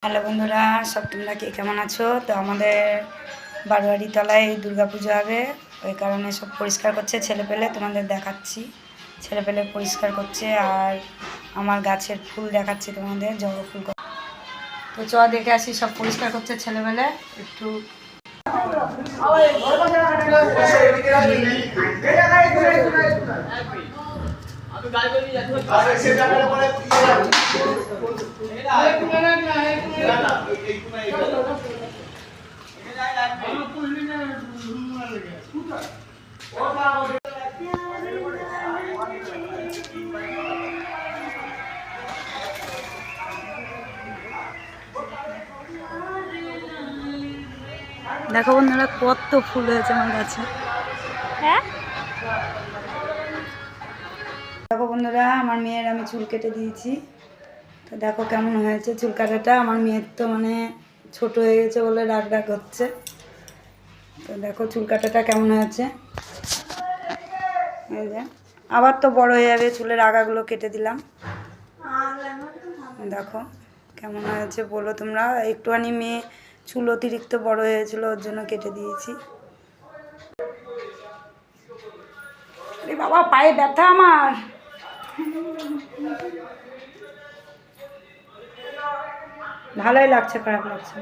Hello বন্ধুরা, সব তোমরা কে কেমন আছো? তো আমাদের বারোয়ারি তলায় দুর্গা পুজো হবে, ওই কারণে সব পরিষ্কার করছে ছেলেপেলে। তোমাদের দেখাচ্ছি, ছেলেপেলে পরিষ্কার করছে। আর আমার গাছের ফুল দেখাচ্ছি তোমাদের, জবা ফুল। তো চ দেখে আসি, সব পরিষ্কার করছে ছেলেপেলে। একটু দেখো বন্ধুরা, কত ফুল হয়েছে আমার গাছে। হ্যাঁ দেখো বন্ধুরা, আমার মেয়ের আমি চুল কেটে দিয়েছি। তো দেখো কেমন হয়েছে চুল কাটাটা। আমার মেয়ের তো মানে ছোট হয়ে গেছে বলে রাগ রাগ হচ্ছে। তো দেখো চুল কাটাটা কেমন হয়েছে। এই যে আবার তো বড় হয়ে যাবে, চুলের আগাগুলো কেটে দিলাম। দেখো কেমন হয়েছে বলো তোমরা। একটুখানি মেয়ে চুল অতিরিক্ত বড় হয়েছিল, ওর জন্য কেটে দিয়েছি। বাবা পায়ে ব্যথা আমার। ভালোই লাগছে, খারাপ লাগছে।